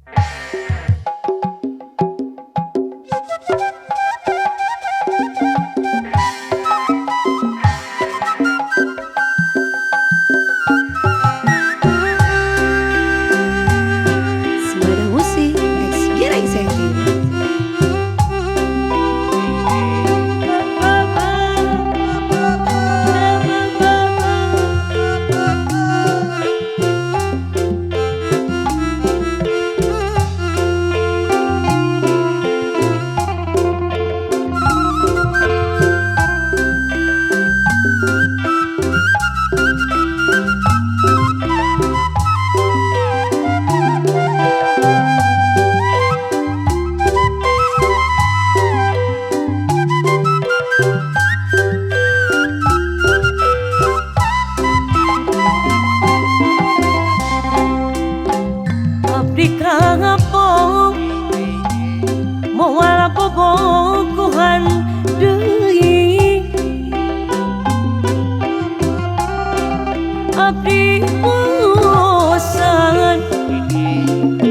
Sembarang musik, Girang Sengki. Abdi kapok moal bobogohan deui. Abdi bosan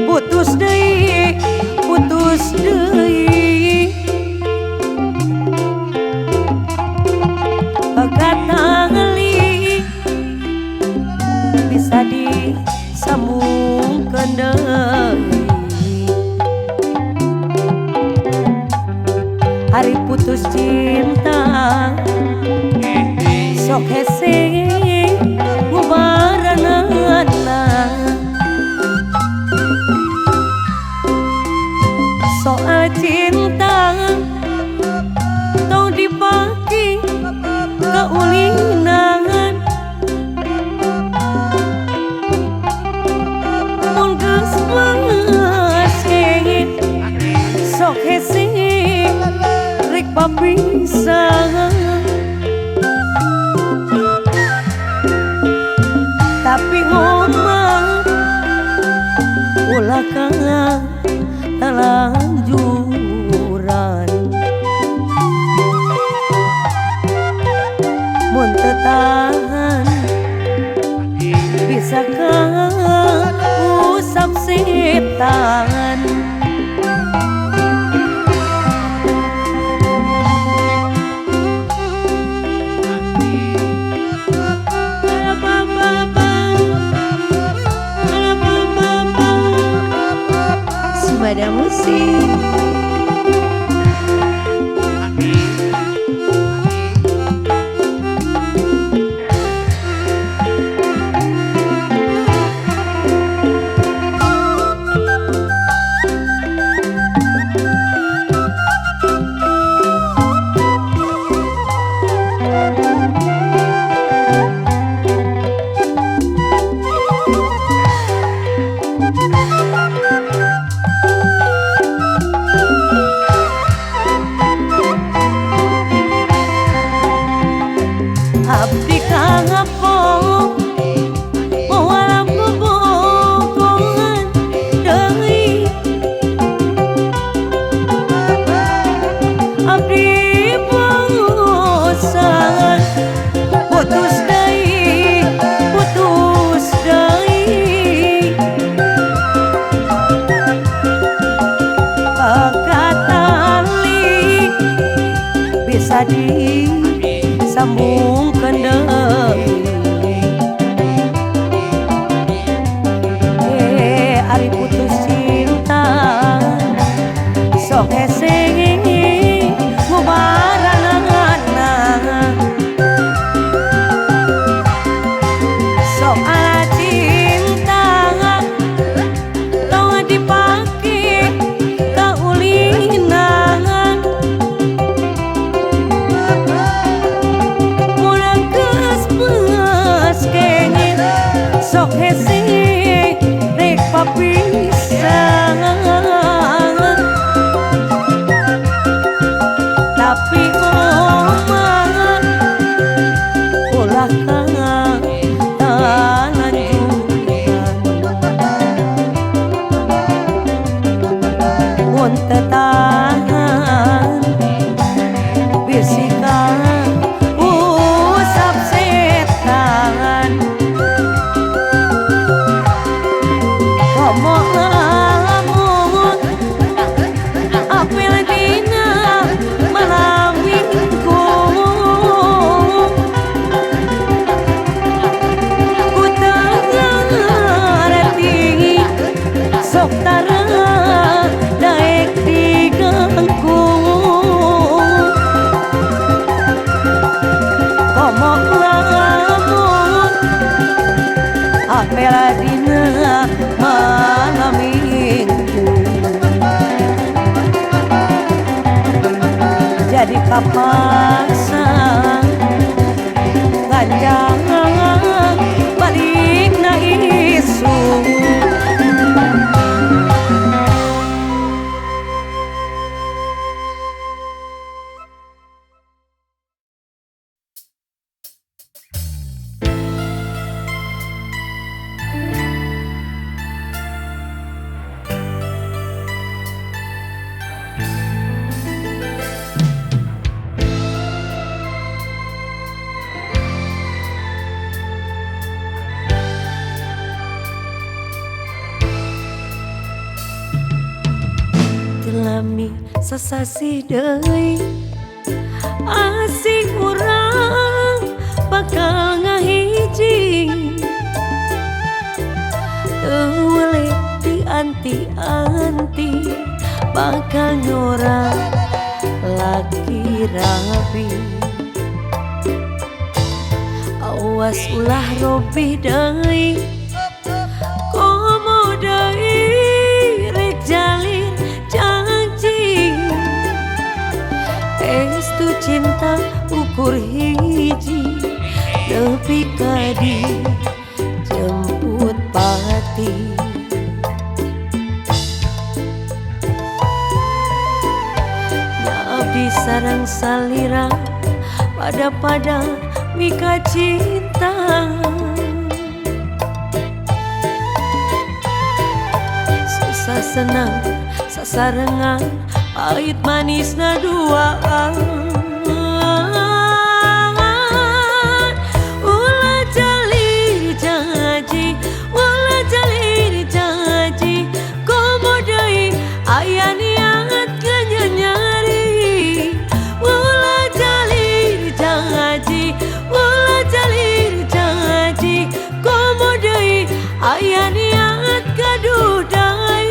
putus deui, putus deui. Pagatali bisa disambungkeun deui. Hari putus cinta sok hese ngubaranana. Soal cinta tong dipake kaulinan. Mun geus masih sok hese rek papisah. Tapi ngomong ulah ka talanjuran. Mun teu tahan bisa ka usap setan. Sembarang musik. Abdi kapok moal bobogohan deui. Abdi bosan putus deui, putus deui. Pagatali bisa disambungkeun deui. Ari putus cinta sok hese ngubaranana. Soal cinta tong dipake kaulinan. Mun geus masih sok hese rek papisah. Tapi ngomong ulah ka talanjuran. Mun teu tahan bisikan usap setan. Ngomong dokter daek diganggu komok lamun apela dina malam minggu jadi kapaksa ganjang balik na isu lami sasasi deui asing urang bakal ngahiji teu weleh dianti-anti bakal nyorang laki rapi awas ulah robih deui komo deui rek jalin estu cinta ukur hiji nepi kadi jemput pati ngabdi sareng salira pada mika cinta susah senang sasarengan pahit manisna duaan ulah jalin janji komo deui aya niat nganyari ulah jalin janji komo deui aya niat kadudai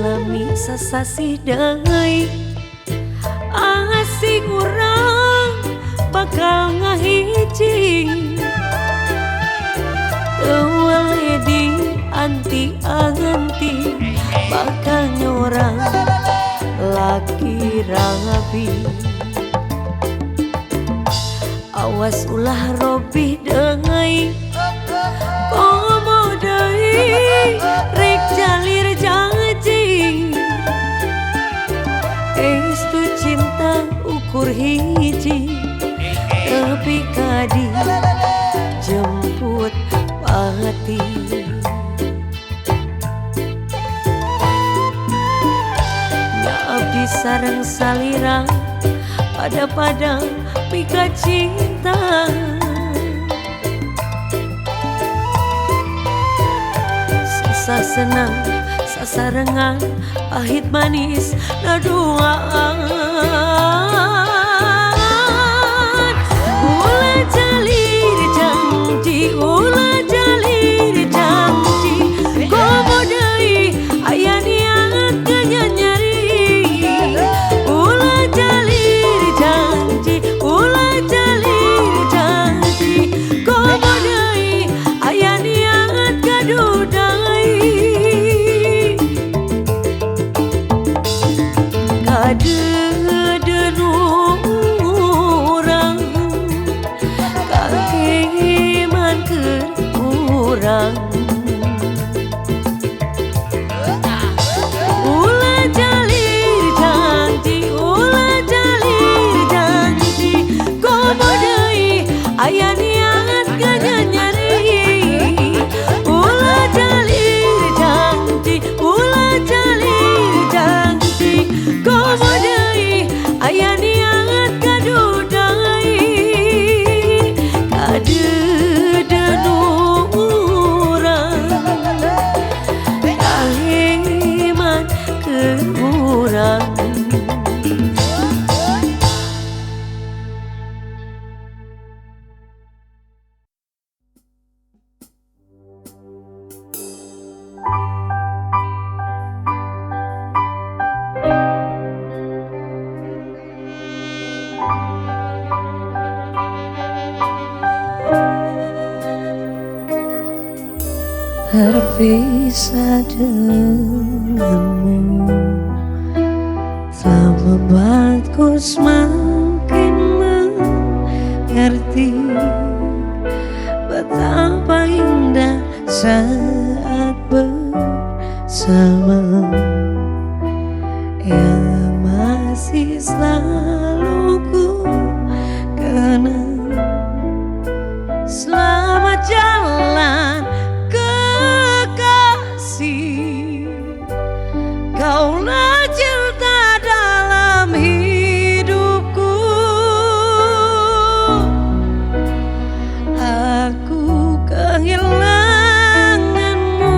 lami sasasi deui asing urang bakal ngahiji teu weleh dianti-anti bakal nyorang laki rabi awas ulah robih deui komo deui rek jalir janji estu cinta ukur hiji tapi kadi jemput pati ngabdi sareng salira pada mika cinta susah senang sasarengan pahit manis naduaan ulah jalir janji komo deui aya niat nganyari ulah jalir janji komo deui aya niat kadudai kadeden urang kakeman keur urang ulah jalir janji ulah jalir janji komo deui aya niat nganyari ulah jalir janji ulah jalir janji komo deui aya niat kadudai kadeden urang kaheman keur urang. Terpisah denganmu tak membuatku semakin mengerti betapa indah saat bersama yang masih selalu ku kenang. Selamat jalan kekasih, kaulah cinta dalam hidupku. Aku kehilanganmu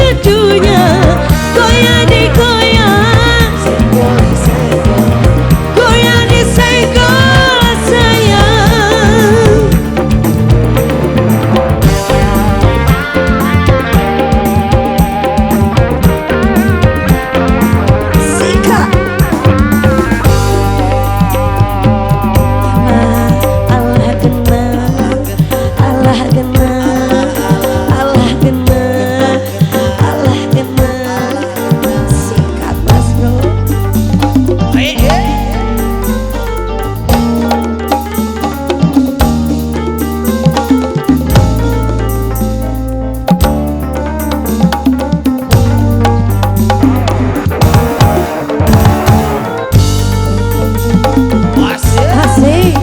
merdunya goyang digoyang, goyang disenggol sayang. Sika Allah kena, Allah kena, Allah kena, Allah kena. Sikat Mas Bro. Asik.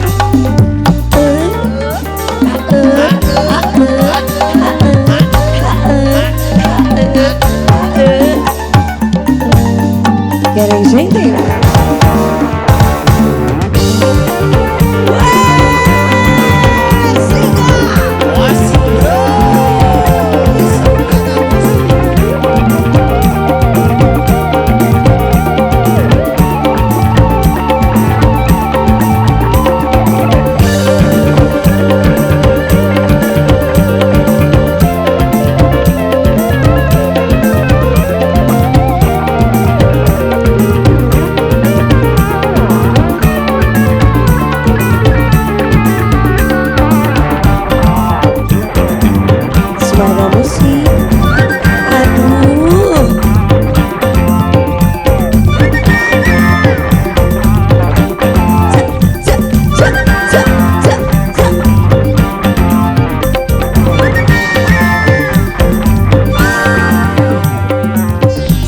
Querem gente? Suara musik, aduh.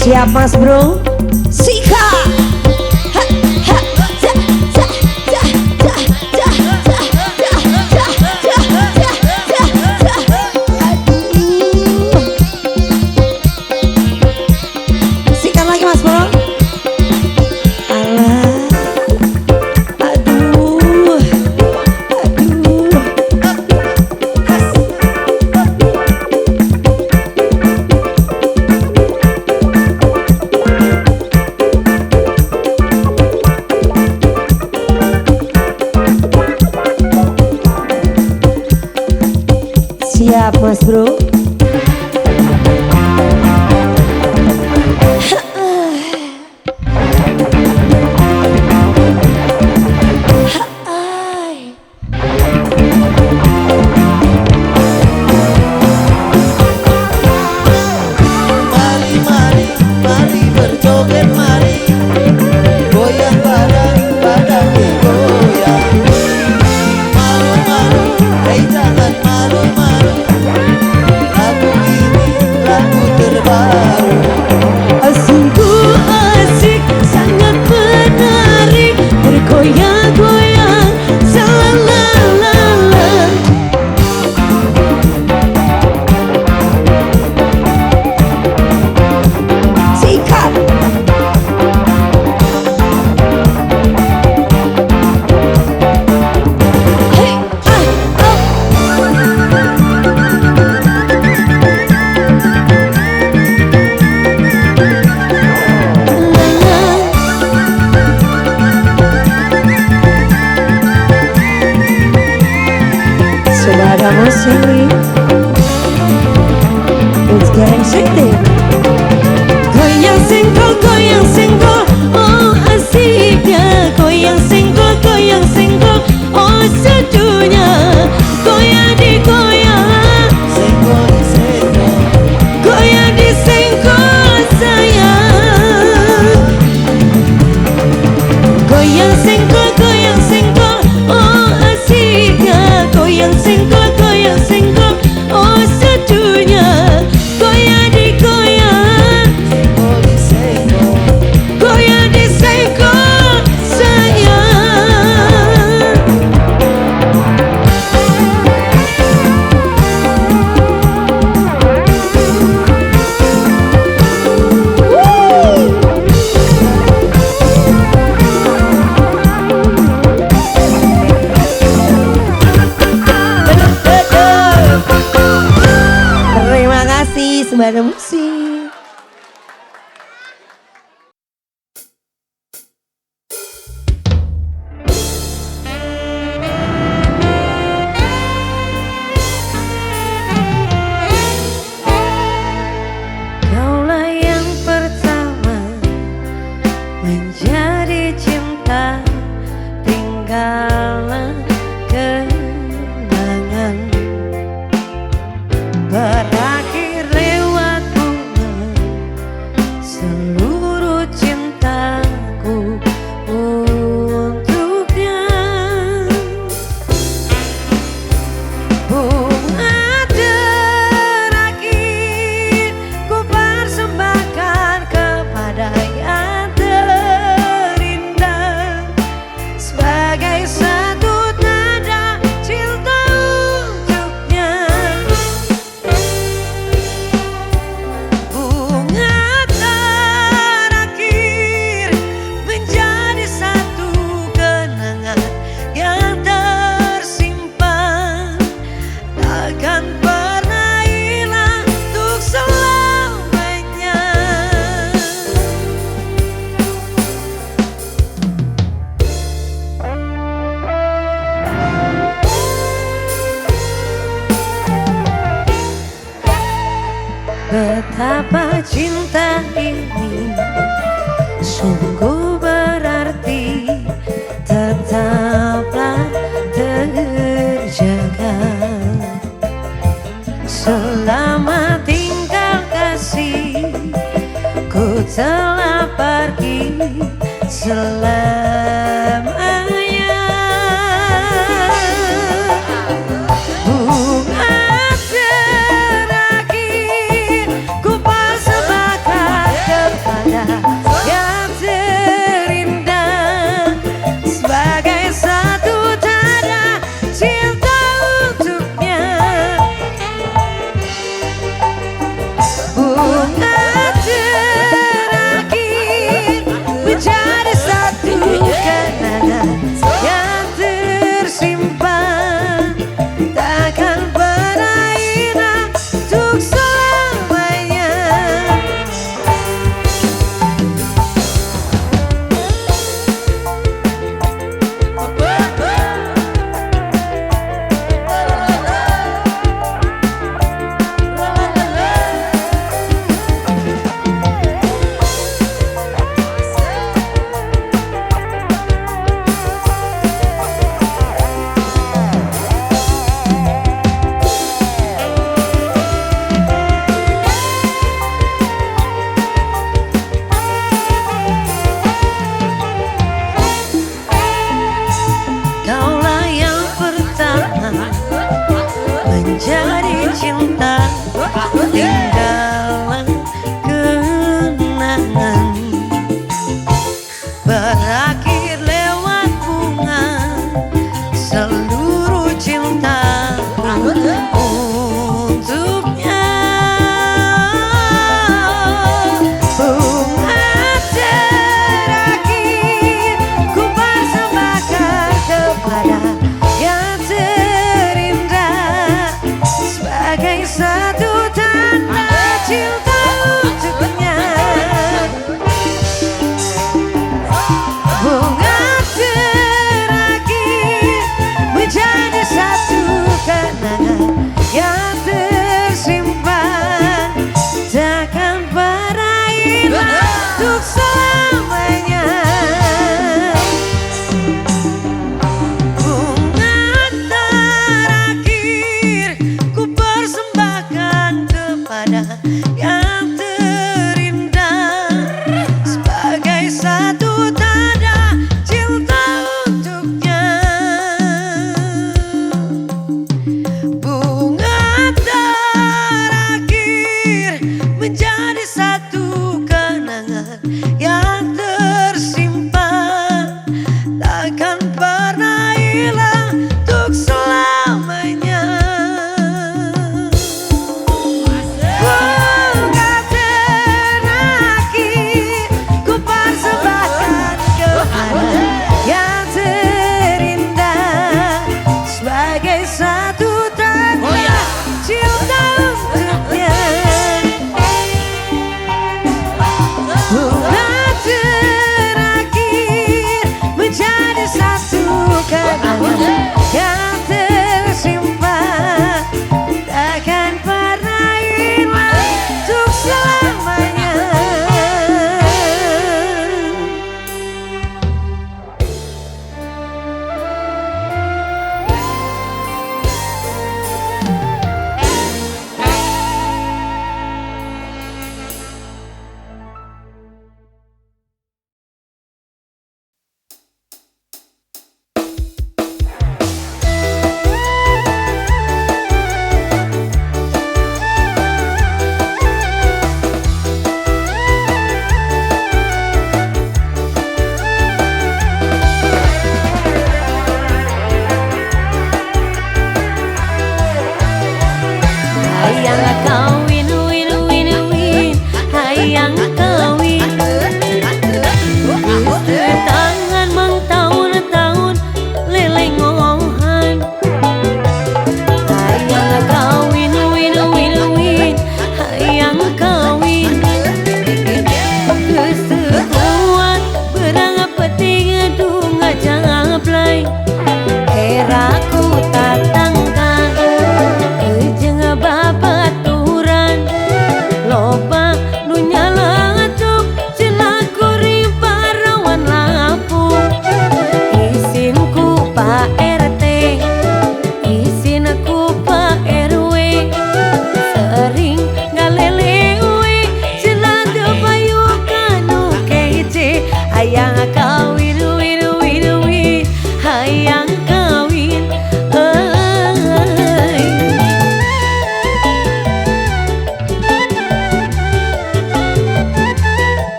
Siap Mas Bro? Sika. Sikat lagi Mas Bro. Alah, aduh, aduh. Siap Mas Bro. Mari, mari, mari berjoget mari, goyang badan, badan digoyang. Malu, malu, hei jangan malu, malu. Kaulah yang pertama menjadi cinta, tinggallah kenangan berakhir lewat bunga seluruh cintaku untuknya. Bunga terakhir ku persembahkan kepada yang terindah sebagai satu tanda cinta untuknya. Bunga terakhir menjadi satu kenangan yang tersimpan, takkan pernah hilang untuk selamanya. Betapa cinta ini sungguh berarti, tetaplah terjaga selama tinggal kasih. Ku telah pergi selamanya. Bunga terakhir ku persembahkan kepada yang terindah sebagai satu tanda cinta untuknya. Bunga terakhir menjadi satu kenangan yang tersimpan, takkan pernah hilang untuk selamanya. Kaulah yang pertama menjadi cinta, tinggallah kenangan berakhir lewat bunga seluruh cinta untuknya. Bunga terakhir ku persembahkan kepada yang terindah sebagai satu tanda cinta untuknya. Bunga terakhir menjadi satu kenangan yang tersimpan, takkan pernah hilang untuk selamanya. Bunga terakhir ku persembahkan kepada yang terindah sebagai satu tanda cinta untuknya. Bunga terakhir menjadi satu kenangan yang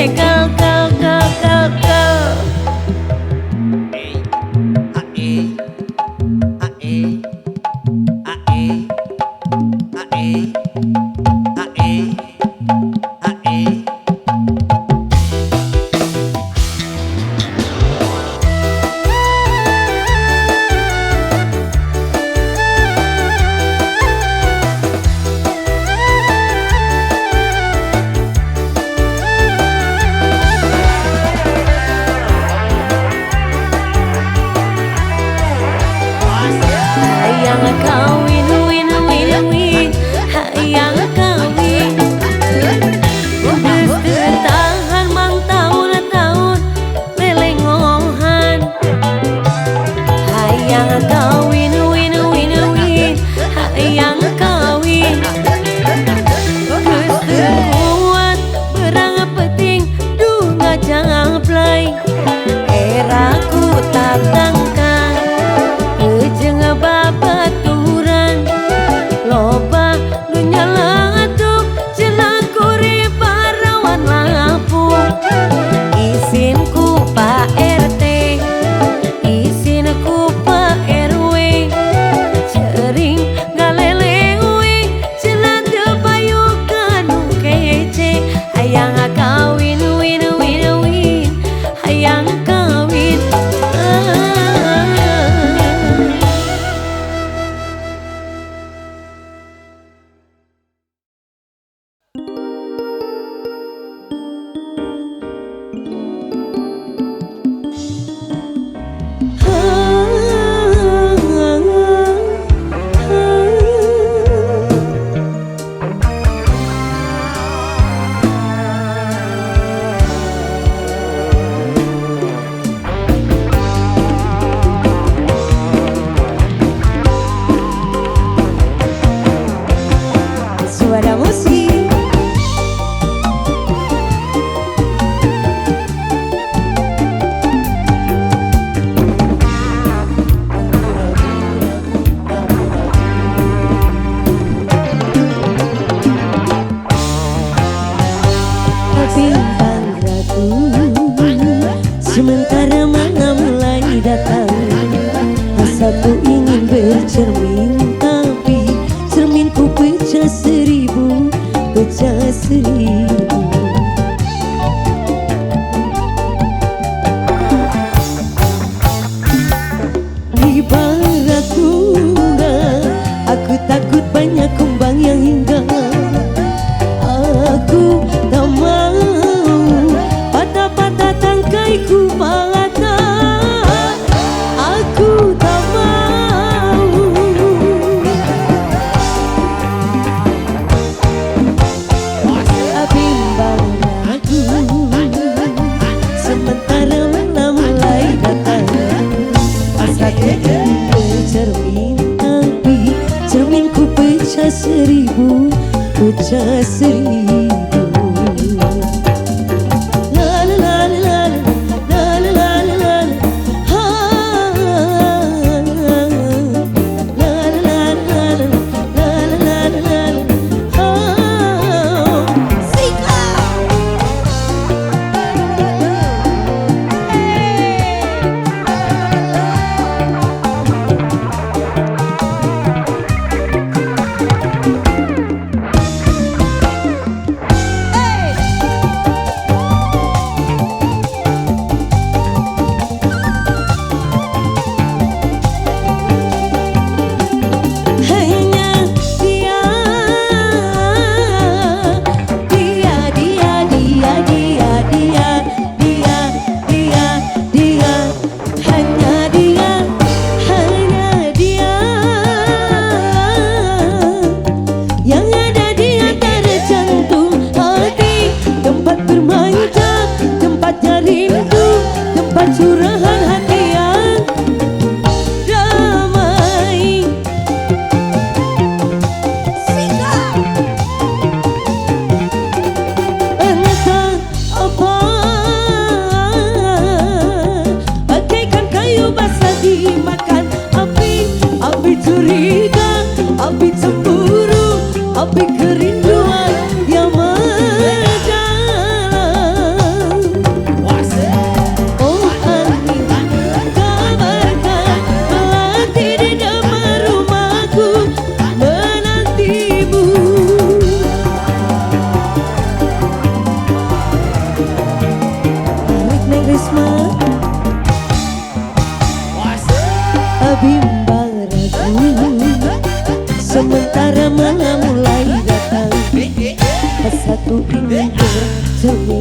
Kau, kau, kau, kau, kau.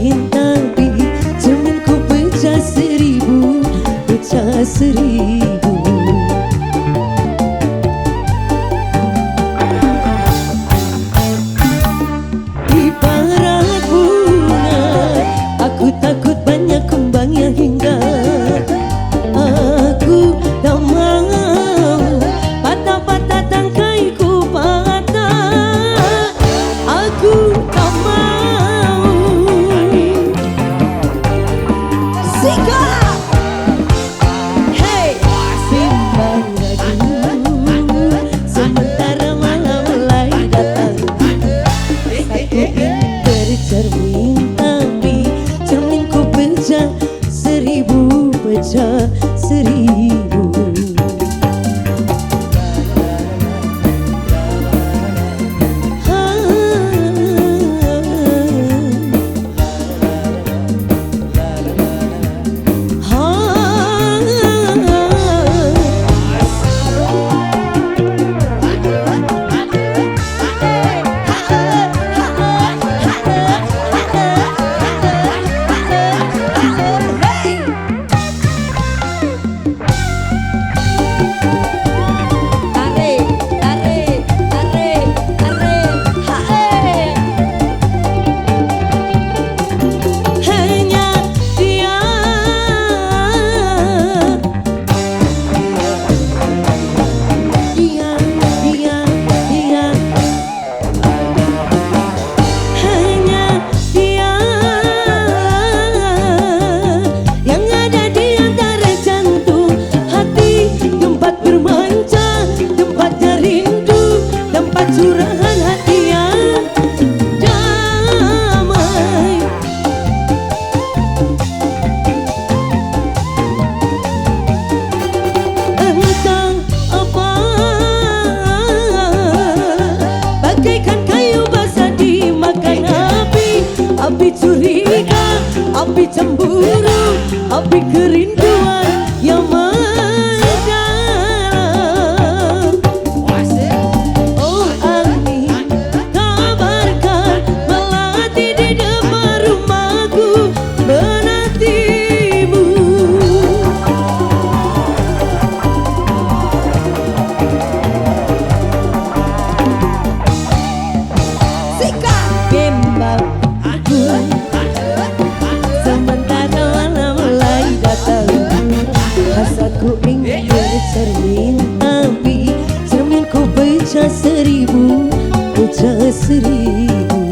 cermin tapi cerminku pecah seribu, pecah seribu. Ibarat bunga, aku takut banyak kembangnya hingga aku tak mau patah-patah tangkaiku patah. Aku tak mau. Sikap, hey, simbang lagu sementara malam mulai datang. Aku ingin bercermin tapi cerminku pecah seribu, pecah seribu. Curahan hati yang damai. Entah apa, bagaikan kayu basah dimakan api. Api curiga, api cemburu, api kerinduan yang bimbang aku sementara malam mulai datang. Hasratku ingin bercermin tapi cerminku pecah seribu, pecah seribu.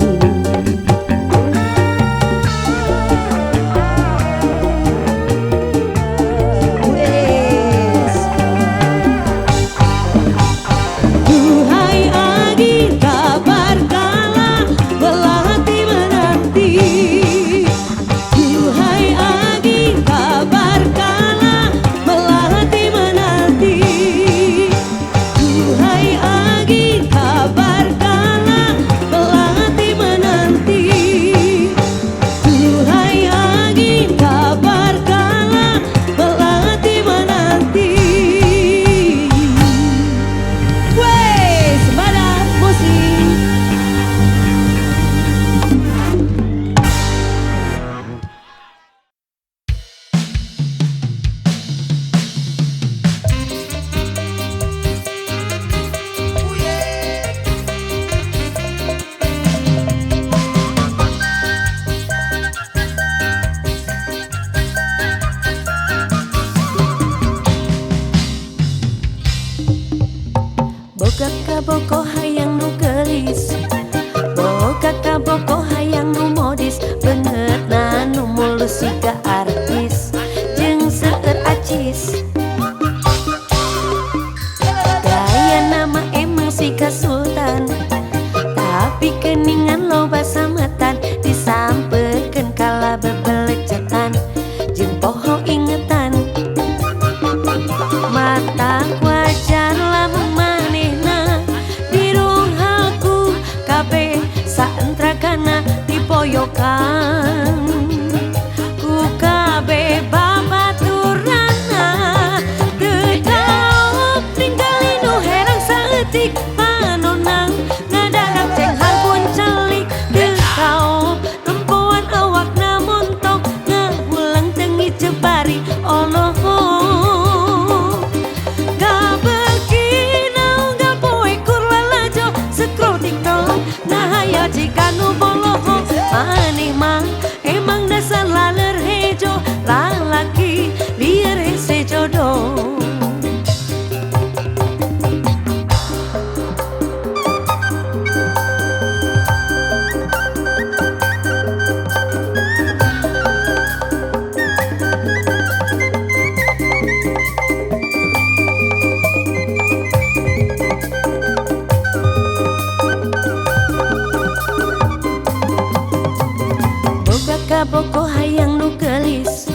boko hayang nu gelis,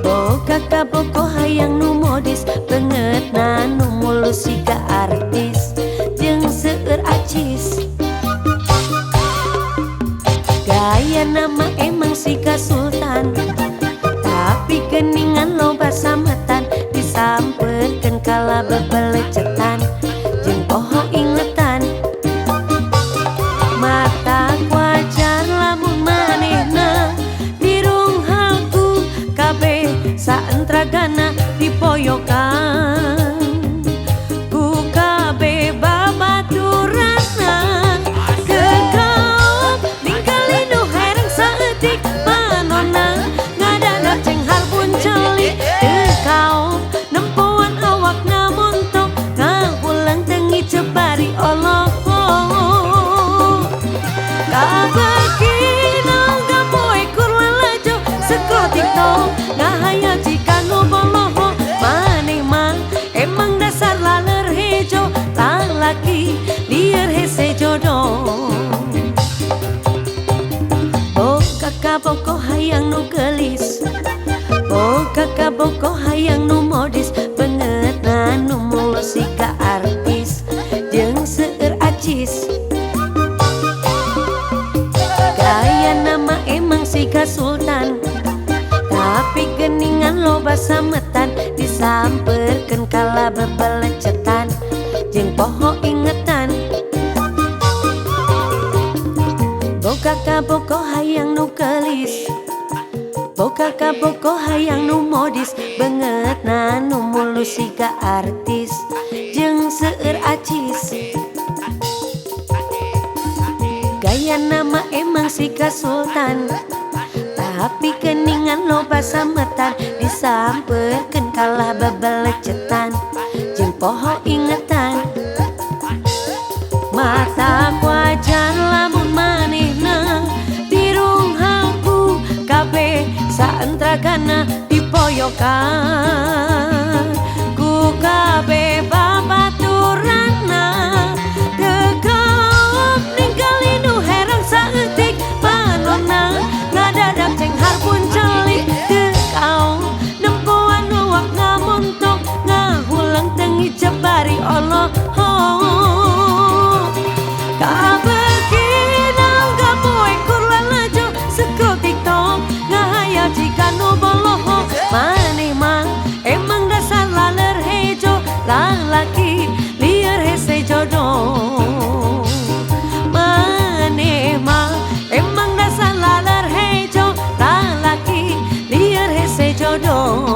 boga boko hayang nu modis, banget na nu mulus siga artis jeung seueur acis. Gaya nama emang siga sultan, tapi geningan loba sametan, disampeurkeun kala bebelecetan jeung poho ingetan. Mata wajar lamun manehna dirung halku kabeh saentragana dipoyokan ku kabeh babaturanna. Kekaop ninggali nu hereng saeutik manonna ngadadak ceng harbun celik. Kekaop nempuan awakna montok ngahulang tengi cebari Allah. Kabegina gamoy kurlalajo seko TikTok ngahaya jika nu boloho. Maneh mah emang dasar laler hejo, lalaki liar hese jodoh. Boga kaboko hayang nu gelis, boga kaboko hayang nu modis, banget na nu mulus siga artis jeung seueur acis. Gaya nama emang siga sultan, tapi geningan loba sametan, disampeurkeun kala bebelecetan jeung poho ingetan. Boga kaboko hayang nu gelis, boga kaboko hayang nu modis, banget na nu mulus siga artis jeung seueur acis. Gaya nama emang siga sultan, tapi keningan loba sametan, disampeurkeun kalah bebelecetan jeung poho ingetan. Mata wajar lamun manehna dirung halku kabeh saentragana dipoyokan ku kabeh babaturanna. Kekaop ninggali nu herang saeutik manonna ngadadak ceng harbun celik. Kekaop nempuan awakna montok ngahulang tengi cebari Allah. Kabegina gamoy kurlalajo seko TikTok ngahaya jika nu boloho. Maneh mah emang dasar laler hejo, lalaki liar hese jodoh. Maneh mah emang dasar laler hejo, lalaki liar hese jodoh.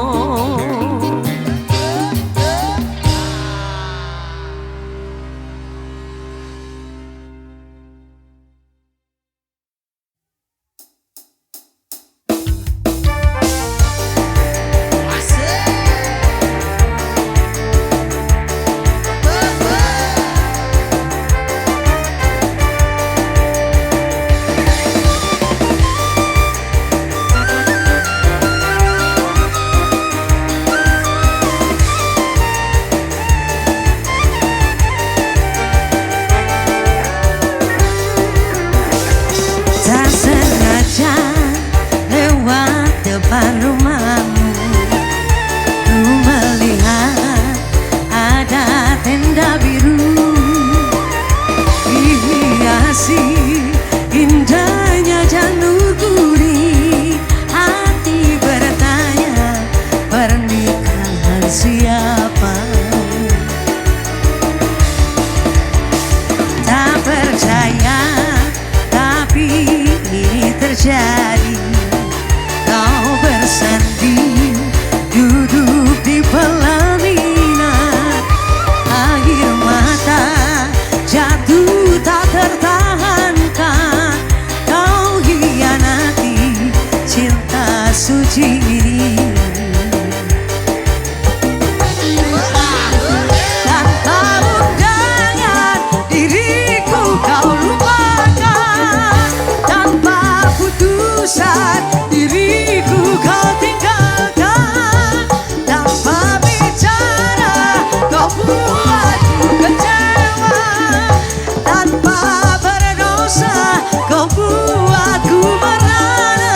Kau buatku merana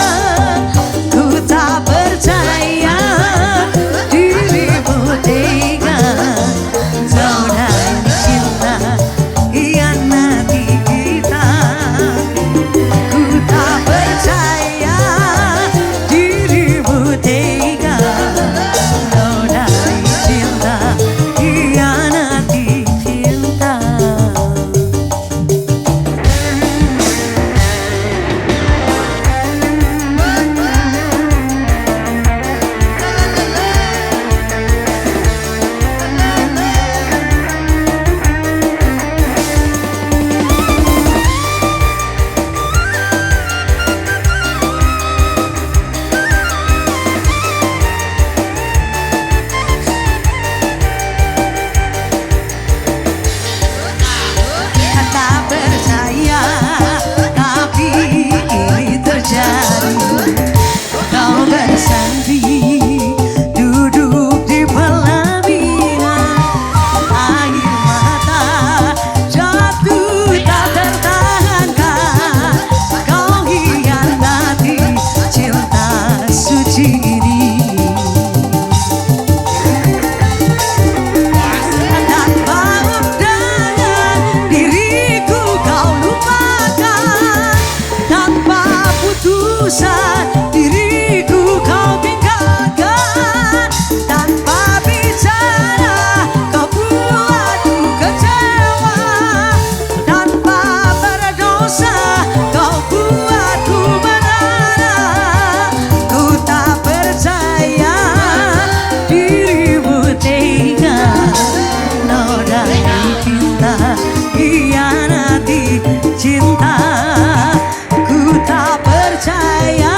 terjadi. Kau bersanding duduk di pelaminan, air mata jatuh tak tertahankan. Kau hianati cinta suci ini. Tanpa undangan diriku kau lupakan, tanpa putusan diriku kau tinggalkan, tanpa bicara kau buatku kecewa, tanpa berdosa kau buatku merana. Ku tak percaya dirimu tega, nodai cinta, hianati cinta. Ku tak percaya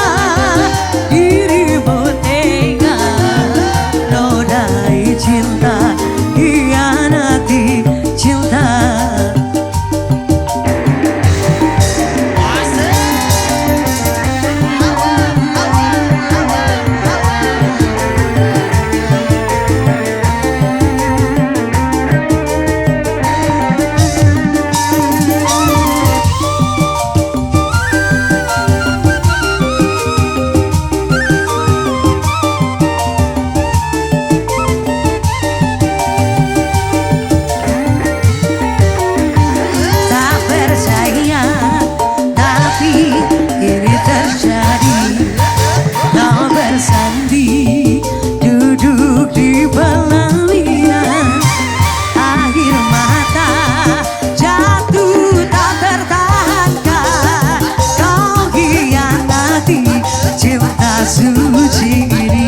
dirimu tega, nodai cinta, hianati cinta. Tak percaya, tapi ini terjadi. Kau bersanding duduk di pelaminan, air mata jatuh tak tertahankan. Kau hianati cinta suci ini.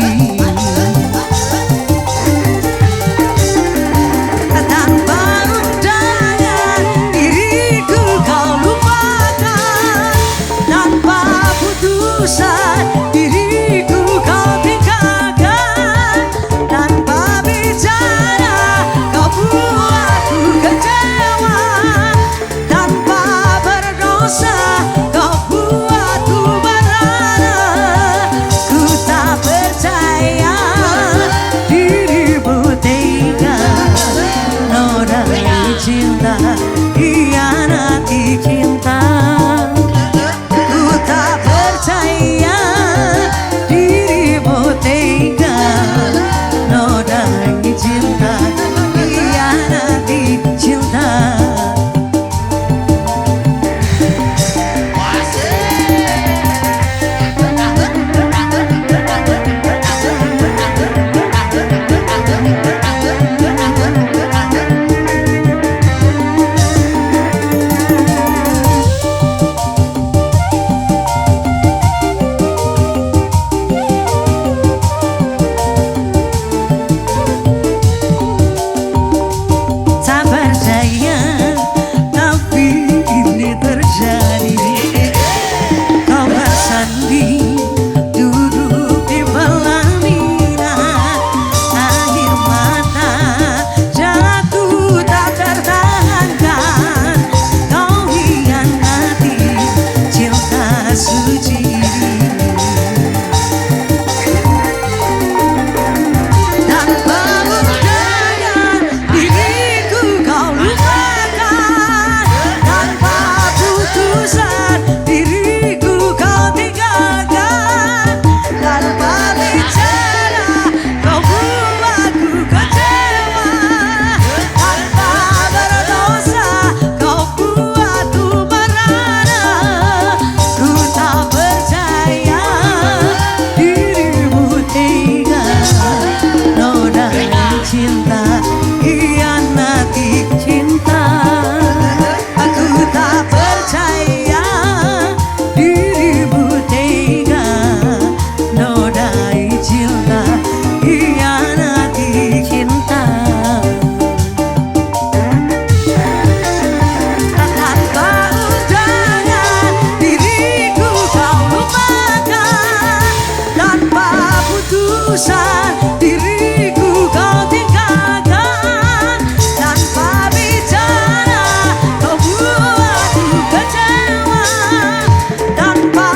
Tanpa undangan diriku kau lupakan, tanpa putusan diriku kau tinggalkan, tanpa bicara kau buatku kecewa, tanpa berdosa kau buatku merana. Ku tak percaya dirimu tega, nodai cinta, hianati cinta. Ku tak percaya dirimu tega, nodai cinta, hianati cinta. Tak percaya, tapi ini terjadi. Kau bersanding duduk di pelaminan, air mata jatuh tak tertahankan. Kau hianati cinta suci. Tanpa undangan diriku kau lupakan, tanpa putusan diriku kau tinggalkan, tanpa bicara kau buatku kecewa, tanpa berdosa kau buatku merana. Ku tak percaya dirimu tega, nodai cinta, hianati cinta. Aku tak percaya dirimu tega, nodai cinta, hianati cinta. Tanpa undangan diriku kau lupakan, tanpa putusan diriku kau tinggalkan, tanpa bicara kau buatku kecewa, tanpa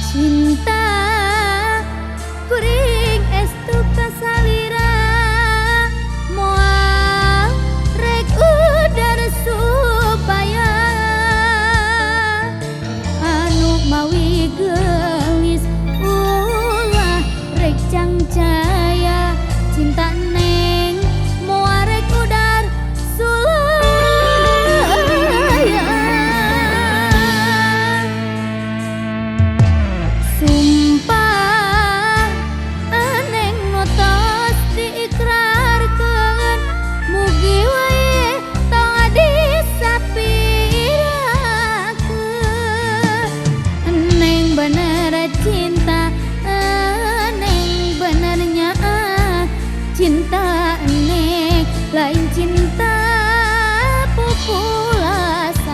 Cinta kuring estu kasalira moal rek udar supaya anu mawi gelis ulah rek cangcaya cinta neng moal rek udar sulaya sumpah aneng ngotos diikrarkeun mugi wae tong disapirakeun neng bener cinta neng benernya cinta neng lain cinta pupulasan.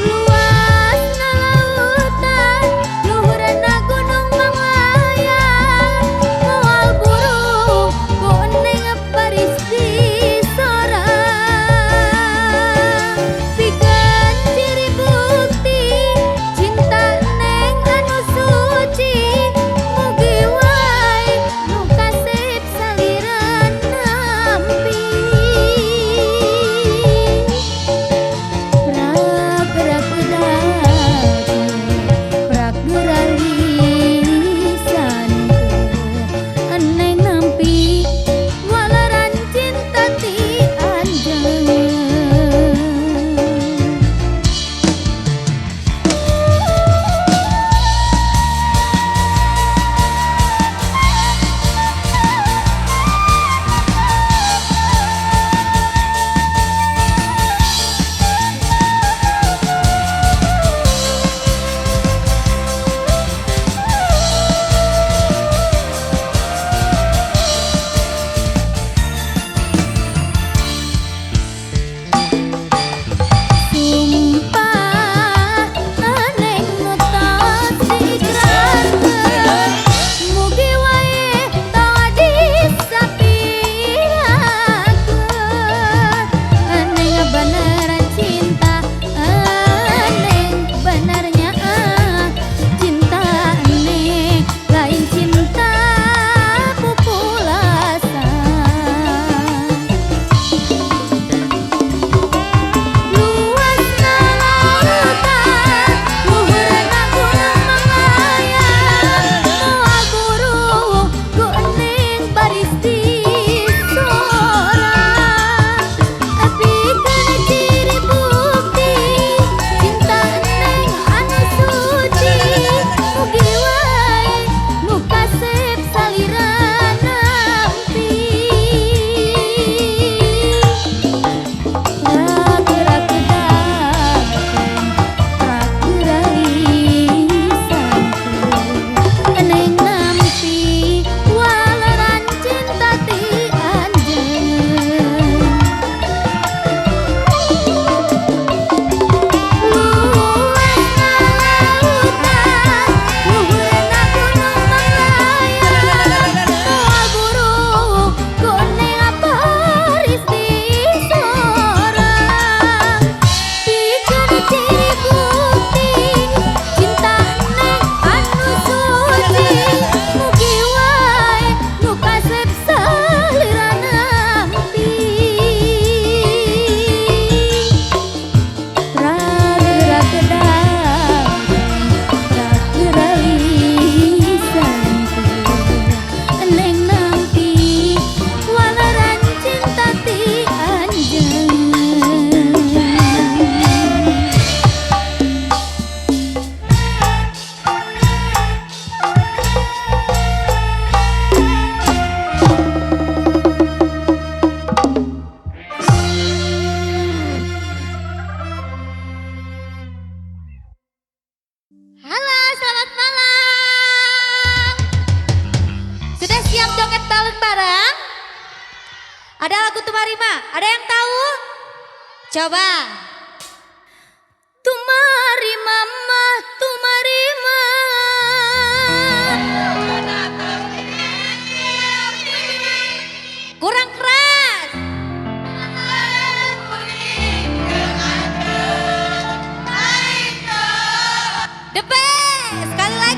Luasna lautan, luhurna gunung Manglayang, moal buru kuning baris di sorang. Pikeun ciri bukti cinta neng anu suci, mugi wae nu kasep saliran nampi. Prak-prak daging, prak geralisan eneng nampi walaran cinta ti anjeun. Sumpah aneng ngotos diikrarkeun mugi wae tong disapirakeun aneng beneran cinta aneng benernya cinta aneng lain cinta pupulasan. Luasna lautan, luhurna gunung Manglayang, moal buru kuning baris di sorang. Pikeun ciri bukti cinta neng anu suci, mugi wae nu kasep saliran nampi. Prak-prak daging, prak geralisan eneng nampi walaran cinta ti anjeun. Luasna lautan, luhurna gunung Manglayang, moal buru kuning baris di sorang. Pikeun ciri bukti cinta neng anu suci, mugi wae nu kasep saliran nampi. Prak-prak daging, prak geralisan eneng nampi walaran cinta ti anjeun. Halo, selamat malam. Sudah siap joget bareng-bareng? Ada lagu Tumarima? Ada yang tahu? Coba. Tumarima mah, Tumarima. Kurang keras.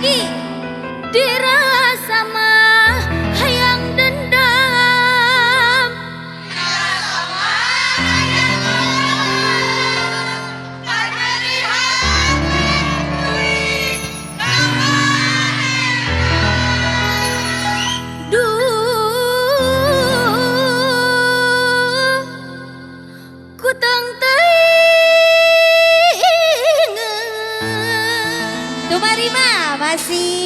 lagi dirasa mah hayang dendam. Duh, ku teng teuing. Tuh Marima masih.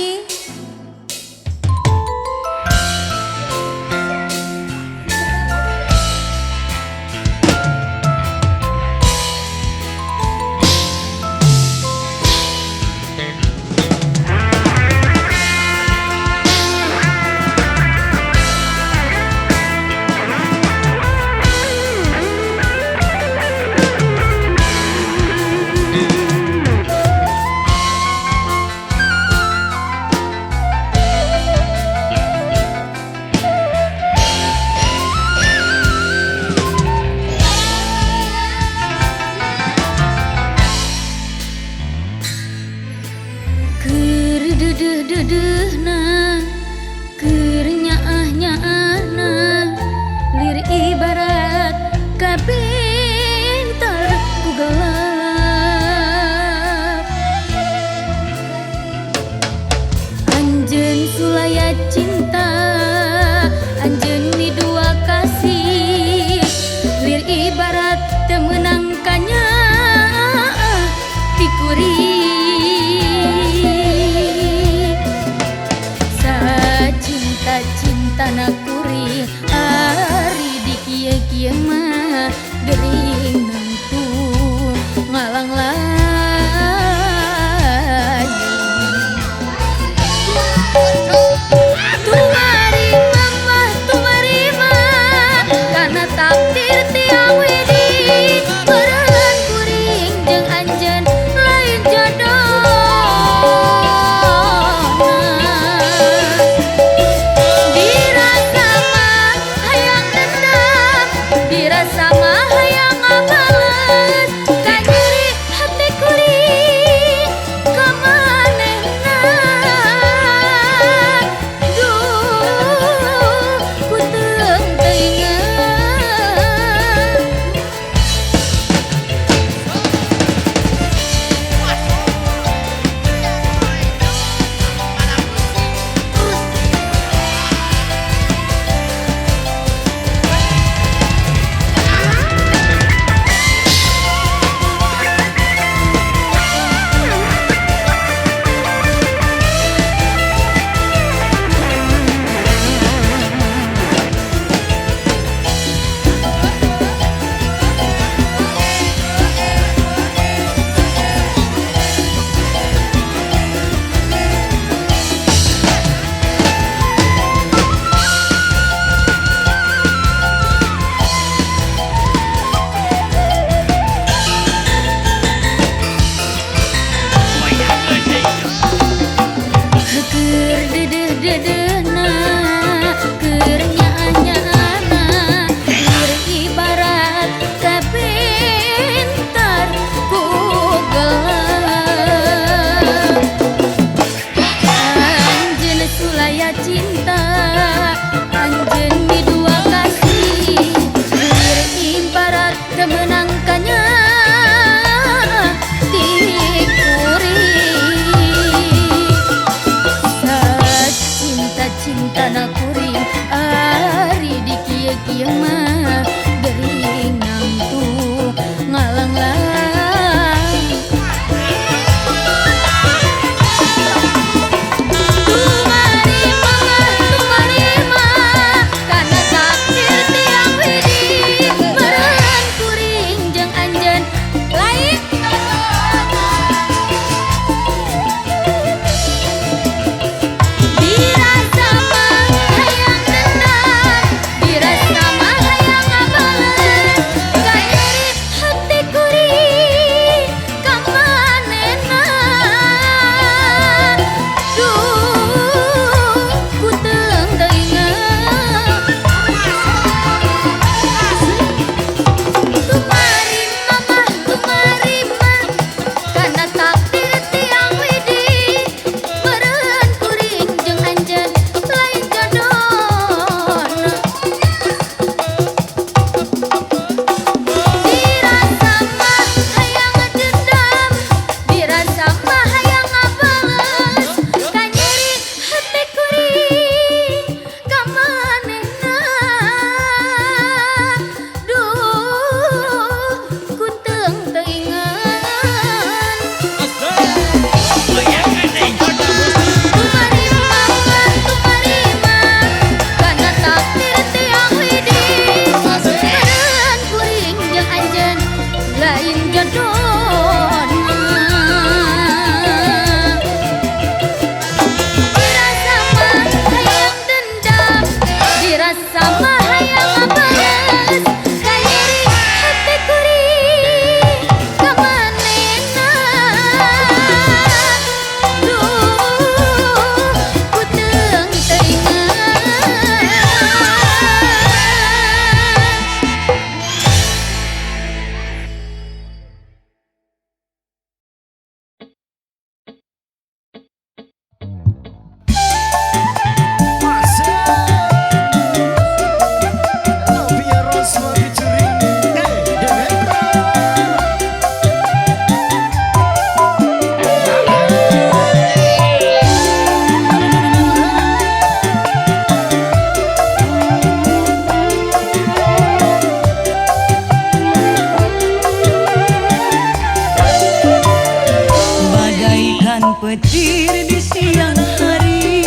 bagaikan petir di siang hari,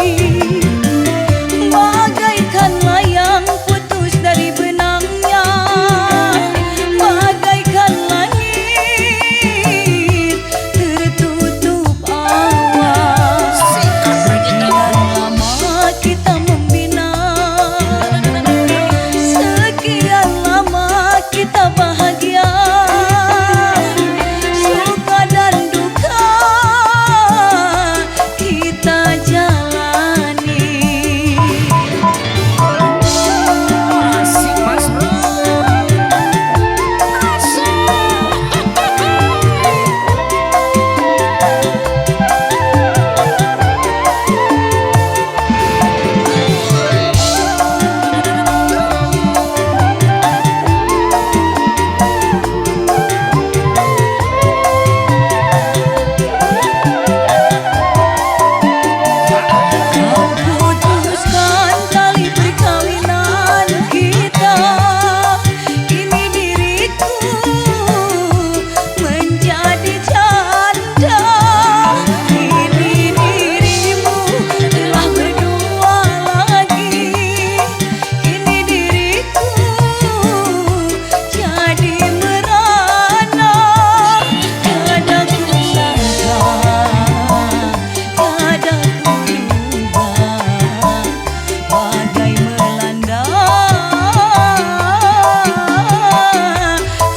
bagaikan layang putus dari benangnya, bagaikan langit tertutup awan. Sekian lama kita membina, sekian lama kita bahagia, suka dan duka kita jalani. Asik Mas Bro. Kau putuskan tali perkawinan kita, kini diriku menjadi janda. Kini dirimu telah berdua lagi, kini diriku jadi merana. Kadang ku sangka, kadang ku duga, bagai melanda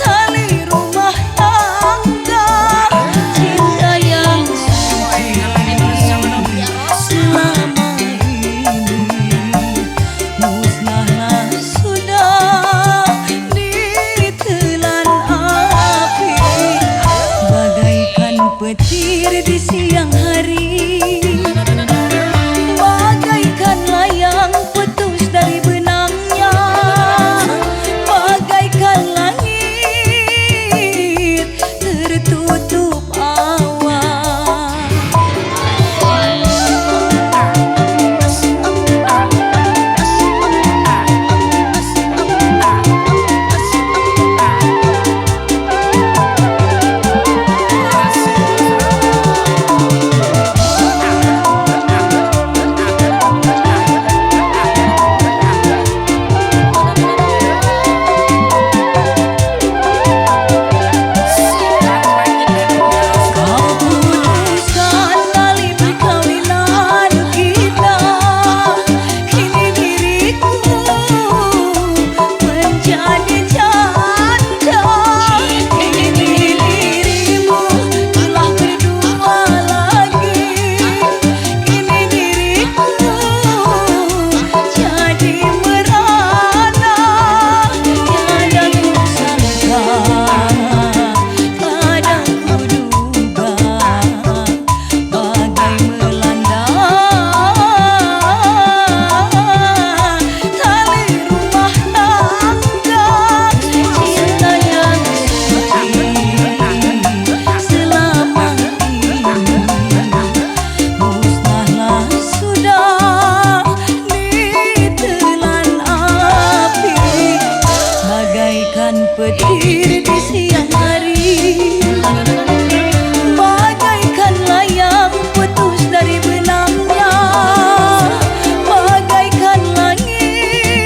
tali rumah tangga. Cinta yang suci selama ini musnahlah sudah ditelan api, bagaikan petir di siang hari, bagaikan layang putus dari benangnya, bagaikan langit tertutup awan. Kau putuskan tali perkawinan kita, kini diriku menjadi janda. Kini dirimu telah berdua lagi, kini diriku jadi merana. Kadang ku sangka, kadang ku duga, bagai melanda tali rumah tangga. Cinta yang suci selama ini musnahlah sudah ditelan api, bagaikan petir di siang hari, bagaikan layang putus dari benangnya, bagaikan langit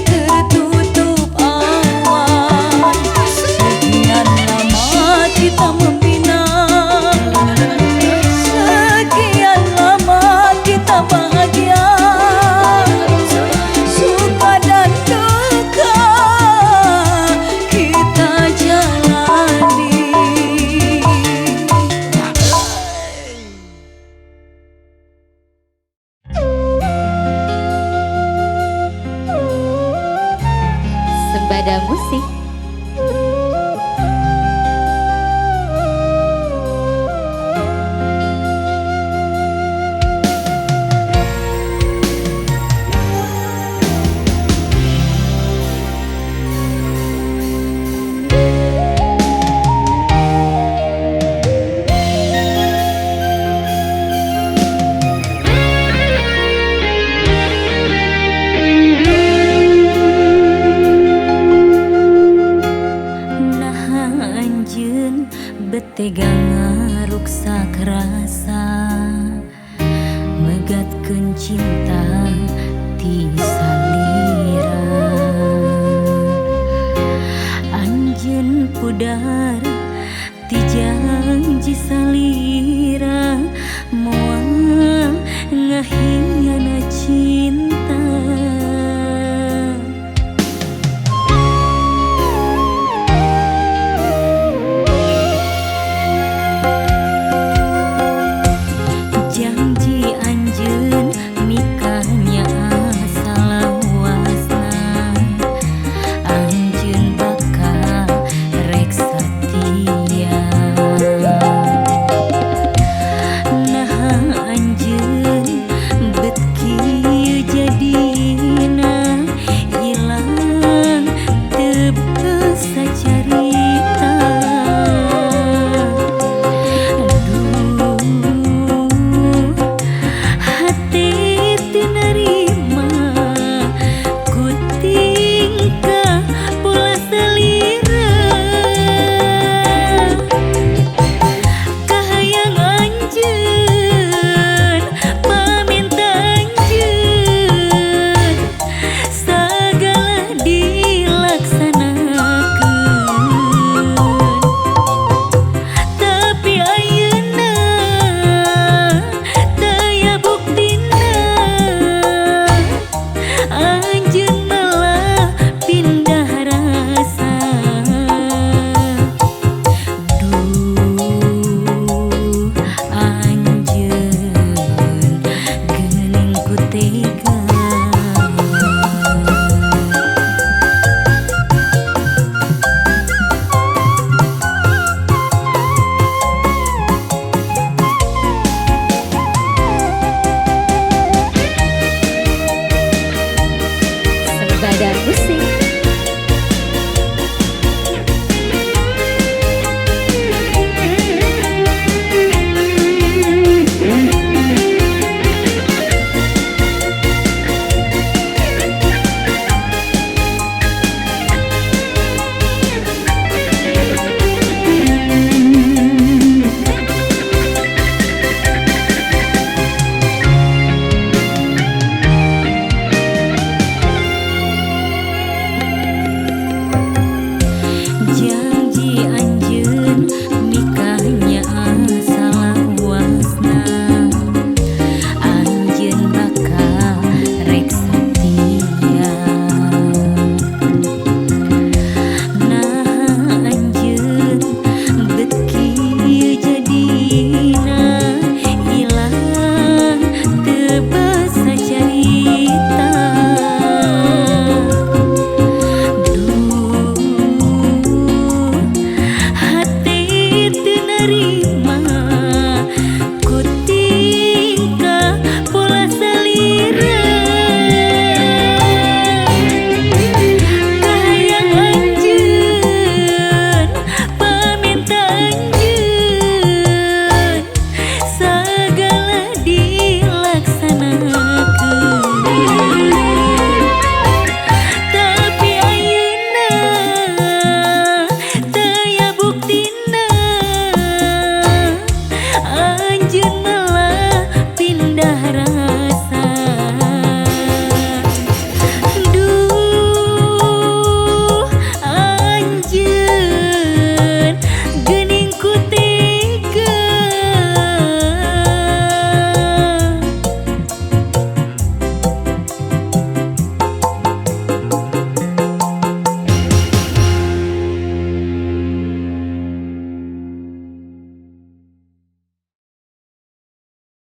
tertutup awan. Sekian lama kita membina, sekian lama kita bahagia, suka dan duka kita jalani. Sembada musik. Tegangan ruksak rasa megatkeun cinta ti salira. Anjeun pudar ti janji salira moal ngahina